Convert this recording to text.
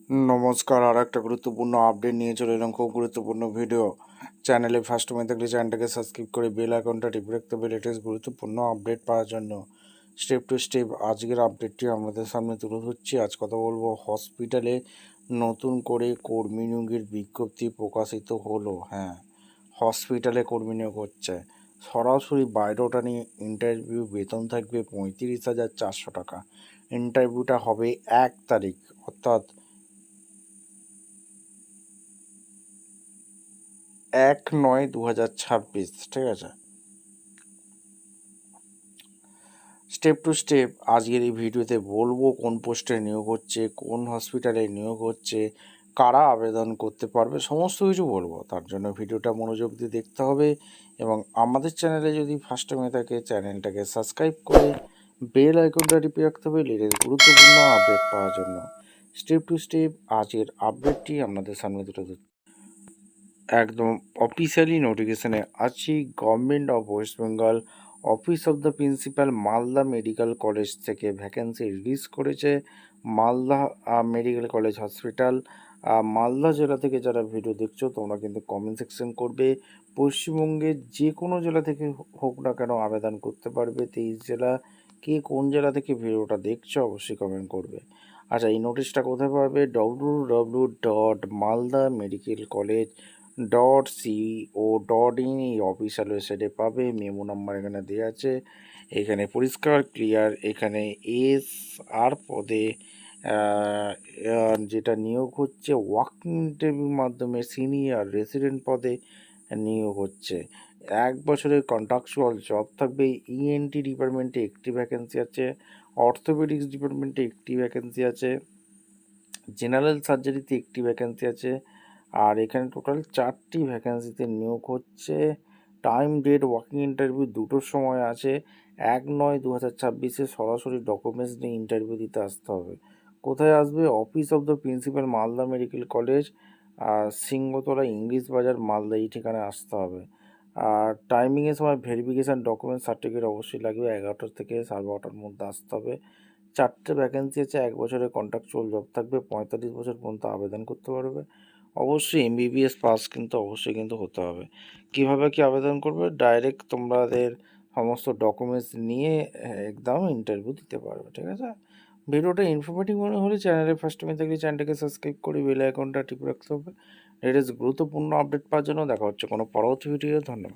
নমস্কার, আর একটা গুরুত্বপূর্ণ আপডেট নিয়ে চলে এলাম। খুব গুরুত্বপূর্ণ ভিডিও। চ্যানেলে ফার্স্ট টাইম থাকলে চ্যানেলটাকে সাবস্ক্রাইব করে বেল আইকনটা টিপে রাখতে হবে লেটেস্ট গুরুত্বপূর্ণ আপডেট পাওয়ার জন্য। স্টেপ টু স্টেপ আজকের আপডেটটি আমাদের সামনে তুলে ধরছি। আজ কথা বলবো হসপিটালে নতুন করে কর্মী নিয়োগের বিজ্ঞপ্তি প্রকাশিত হলো। হ্যাঁ, হসপিটালে কর্মী নিয়োগ হচ্ছে। সরাসরি বায়োডাটা নিয়ে ইন্টারভিউ, বেতন থাকবে 35,400 টাকা। ইন্টারভিউটা হবে 1 তারিখ, অর্থাৎ 1/9/2026। ঠিক আছে, স্টেপ টু স্টেপ আজকের এই ভিডিওতে বলবো কোন পোস্টে নিয়োগ হচ্ছে, কোন হসপিটালে নিয়োগ হচ্ছে, কারা আবেদন করতে পারবে, সমস্ত কিছু বলবো। তার জন্য ভিডিওটা মনোযোগ দিয়ে দেখতে হবে এবং আমাদের চ্যানেলে যদি ফার্স্ট টাইম থাকে চ্যানেলটাকে সাবস্ক্রাইব করে বেল আইকনটা টিপে রাখতে হবে লেটেস্ট গুরুত্বপূর্ণ আপডেট পাওয়ার জন্য। স্টেপ টু স্টেপ আজকের আপডেটটি আপনাদের সামনে তুলে ধরছি। একদম অফিসিয়ালি নোটিফিকেশানে আছি। Government of West Bengal office of the principal Malda medical college থেকে ভ্যাকেন্সি রিলিজ করেছে। Malda medical college hospital, Malda জেলা থেকে যারা ভিডিও দেখছো তোমরা কিন্তু কমেন্ট সেকশন করবে। পশ্চিমবঙ্গের যে কোনো জেলা থেকে হোক না কেন আবেদন করতে পারবে। 23 জেলা, কে কোন জেলা থেকে ভিডিওটা দেখছো অবশ্যই কমেন্ট করবে। আচ্ছা, এই নোটিশটা কোথায় পাবে? www.malda.medical.college.co.in এই অফিসিয়াল ওয়েবসাইটে পাবে। মেমো নাম্বার এখানে দেওয়া আছে। এখানে পরিষ্কার ক্লিয়ার, এখানে আর পদে যেটা নিয়োগ হচ্ছে ওয়াকিং ইন্টারভিউর মাধ্যমে সিনিয়র রেসিডেন্ট পদে নিয়োগ হচ্ছে। 1 বছরের কন্ট্রাকচুয়াল জব থাকবে। ইএনটি ডিপার্টমেন্টে একটি ভ্যাকেন্সি আছে, অর্থোপেডিক্স ডিপার্টমেন্টে একটি ভ্যাকেন্সি আছে, জেনারেল সার্জারিতে একটি ভ্যাকেন্সি আছে। আর এখানে টোটাল 4টি ভ্যাকেন্সিতে নিয়োগ হচ্ছে। টাইম, ডেট, ওয়াকিং ইন্টারভিউ দুটোর সময় আছে। 1/9/2026 সরাসরি ডকুমেন্টস নিয়ে ইন্টারভিউ দিতে আসতে হবে। কোথায় আসবে? Office of the principal Malda medical college, Singhatala, English Bazar, Malda, এই ঠিকানায় আসতে হবে। আর টাইমিংয়ের সময় ভেরিফিকেশান ডকুমেন্ট সার্টিফিকেট অবশ্যই লাগবে। 11টা থেকে 12:30টার মধ্যে আসতে হবে। 4টে ভ্যাকেন্সি আছে। 1 বছরের কন্ট্রাকচুয়াল জব থাকবে। 45 বছর পর্যন্ত আবেদন করতে পারবে। অবশ্যই এমবিবিএস পাস কিন্তু অবশ্যই কিন্তু হতে হবে। কিভাবে কি আবেদন করবে? ডাইরেক্ট তোমাদের সমস্ত ডকুমেন্টস নিয়ে একদম ইন্টারভিউ দিতে পারবে। ঠিক আছে, ভিডিওটা ইনফরমেটিভ মনে হলে চ্যানেলে ফার্স্ট টাইম থাকলে চ্যানেলটাকে সাবস্ক্রাইব করে বেল আইকনটা টিপে রাখতে হবে লেটেস্ট গুরুত্বপূর্ণ আপডেট পাওয়ার জন্য। দেখা হচ্ছে কোনো পরবর্তী ভিডিও। ধন্যবাদ।